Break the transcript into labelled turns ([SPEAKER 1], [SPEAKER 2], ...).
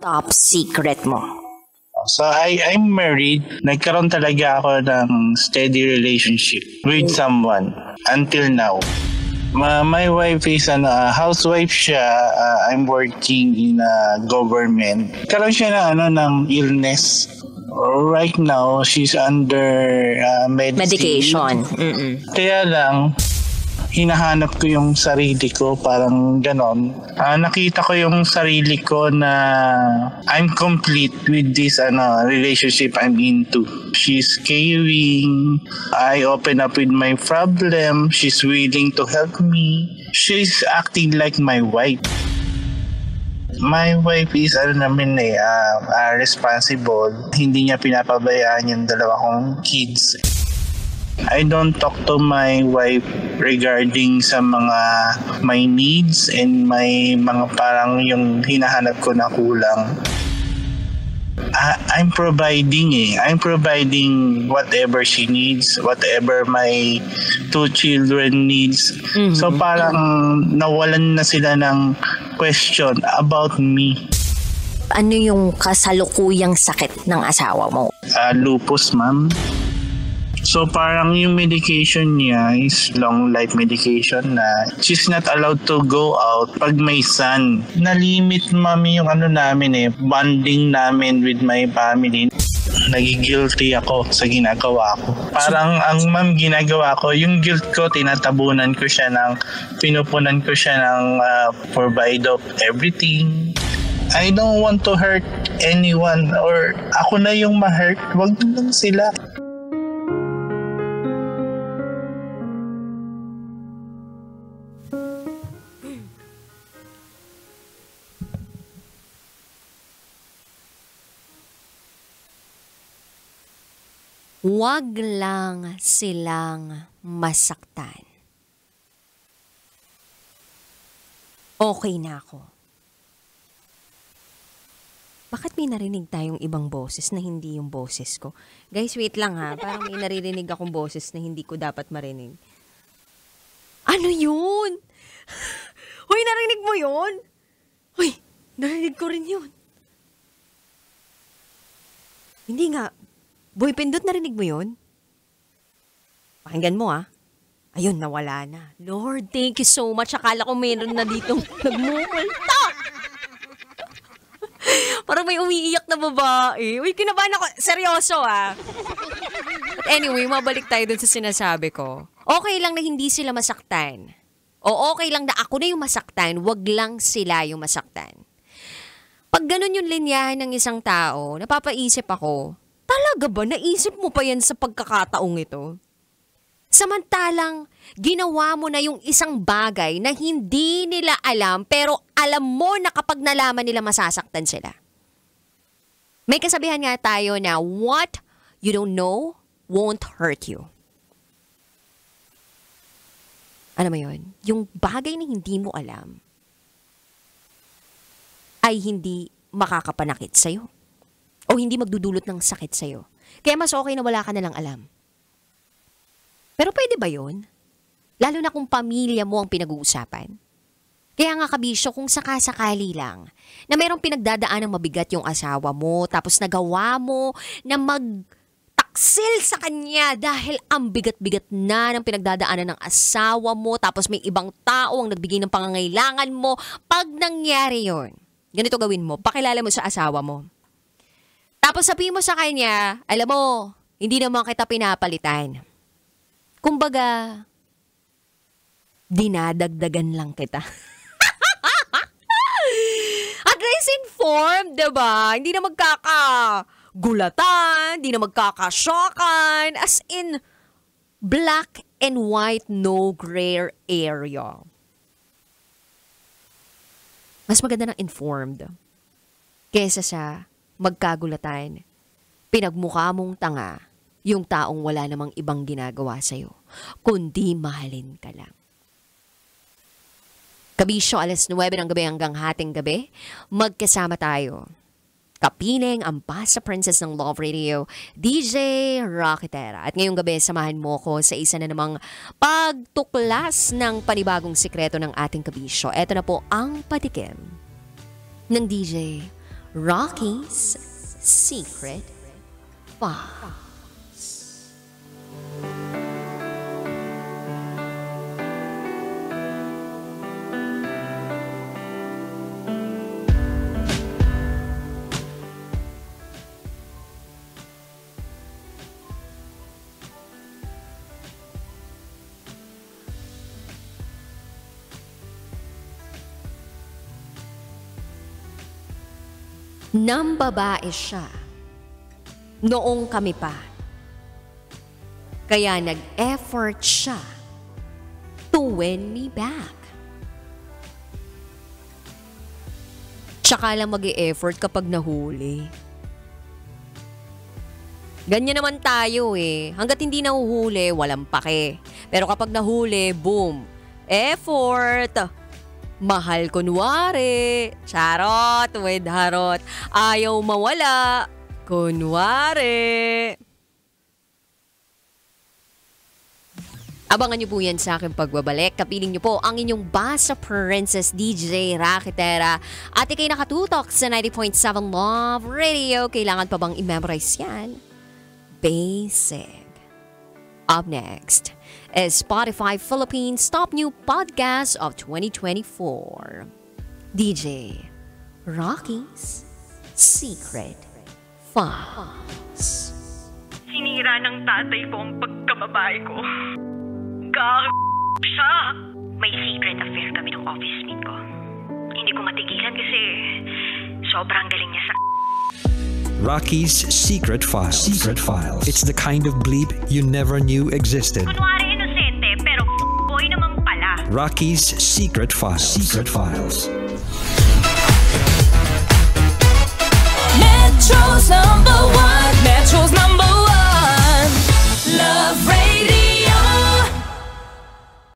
[SPEAKER 1] top secret mo?
[SPEAKER 2] So I'm married. Nagkaroon talaga ako ng steady relationship with someone until now. My wife is a housewife siya. I'm working in a government. Karoon siya ng illness. Right now, she's under
[SPEAKER 1] medication.
[SPEAKER 2] Kaya lang, hinahanap ko yung sarili ko, parang ganon. Nakita ko yung sarili ko na I'm complete with this relationship I'm into. She's caring. I open up with my problem. She's willing to help me. She's acting like my wife. My wife is responsible. Hindi niya pinapabayaan yung dalawa kong kids. I don't talk to my wife regarding sa mga my needs and my mga parang yung hinahanap ko na kulang. I'm providing I'm providing whatever she needs, whatever my 2 children needs. So parang nawalan na sila ng question about me.
[SPEAKER 1] Ano yung kasalukuyang sakit ng asawa mo?
[SPEAKER 2] Lupus, ma'am. So parang yung medication niya is long life medication na she's not allowed to go out pag may sun. Na-limit, mami, yung namin bonding namin with my family. Nagigilty ako sa ginagawa ko. Parang ang ginagawa ko, yung guilt ko, tinatabunan ko siya pinupunan ko siya ng provide of everything. I don't want to hurt anyone or ako na yung ma-hurt. Wag lang sila.
[SPEAKER 1] Huwag lang silang masaktan. Okay na ako. Bakit may narinig tayong ibang boses na hindi yung boses ko? Guys, wait lang ha. Parang may naririnig akong boses na hindi ko dapat marinig. Ano yun? Hoy, narinig mo yun? Hoy, narinig ko rin yun. Hindi nga. Boy Pindot, narinig mo yun? Pakinggan mo Ayun, nawala na. Lord, thank you so much. Akala ko mayroon na ditong nagmumulta. Parang may umiiyak na babae. Uy, kinabahan ako. Seryoso But anyway, mabalik tayo dun sa sinasabi ko. Okay lang na hindi sila masaktan. O okay lang na ako na yung masaktan, wag lang sila yung masaktan. Pag ganun yung linyahan ng isang tao, napapaisip ako, talaga ba naisip mo pa yan sa pagkakataong ito? Samantalang, ginawa mo na yung isang bagay na hindi nila alam pero alam mo na kapag nalaman nila masasaktan sila. May kasabihan nga tayo na what you don't know won't hurt you. Ano mo yun? Yung bagay na hindi mo alam ay hindi makakapanakit sa'yo. O hindi magdudulot ng sakit sa'yo. Kaya mas okay na wala ka na lang alam. Pero pwede ba yun? Lalo na kung pamilya mo ang pinag-uusapan. Kaya nga kabisyo, kung sakasakali lang na mayroong pinagdadaan ng mabigat yung asawa mo, tapos nagawa mo na magtaksil sa kanya dahil ang bigat-bigat na ng pinagdadaanan ng asawa mo, tapos may ibang tao ang nagbigay ng pangangailangan mo, pag nangyari yon, ganito gawin mo, pakilala mo sa asawa mo. Tapos sabihin mo sa kanya, alam mo, hindi naman kita pinapalitan. Kumbaga, dinadagdagan lang kita. At least informed, diba? Hindi na magkakagulatan, hindi na magkakashokan, as in, black and white, no gray area. Mas maganda ng informed kesa sa magkagulatan, pinagmukha mong tanga yung taong wala namang ibang ginagawa sa'yo, kundi mahalin ka lang. Kabisyo, 9 ng gabi hanggang hating gabi, magkasama tayo. Kapiling ang Pasa Princess ng Love Radio, DJ Rocketera. At ngayong gabi, samahan mo ko sa isa na namang pagtuklas ng panibagong sikreto ng ating kabisyo. Ito na po ang patikim ng DJ Rocky's Secret Files. Nambabae siya noong kami pa. Kaya nag-effort siya to win me back. Tsaka lang mag-e-effort kapag nahuli. Ganyan naman tayo eh. Hanggat hindi nahuhuli, walang pake. Pero kapag nahuli, boom. Effort! Mahal kunwari. Charot with harot. Ayaw mawala. Kunwari. Abangan niyo po yan sa aking pagbabalik. Kapiling niyo po ang inyong Basa Princess DJ Rakitera. At ikay nakatutok sa 90.7 Love Radio. Kailangan pa bang i-memorize yan? Basic. Up next is Spotify Philippines Top New Podcast of 2024. DJ Rocky's Secret Files.
[SPEAKER 3] Sinira ng tatay ko ang pagkababae ko. Siya. May secret affair kami ng office mate ko. Hindi ko matigilan kasi sobrang galing niya sa...
[SPEAKER 4] Rocky's Secret Files. Secret Files. It's the kind of bleep you never knew existed.
[SPEAKER 3] Kunwari inosente pero boy naman pala.
[SPEAKER 4] Rocky's Secret Files. Secret Files.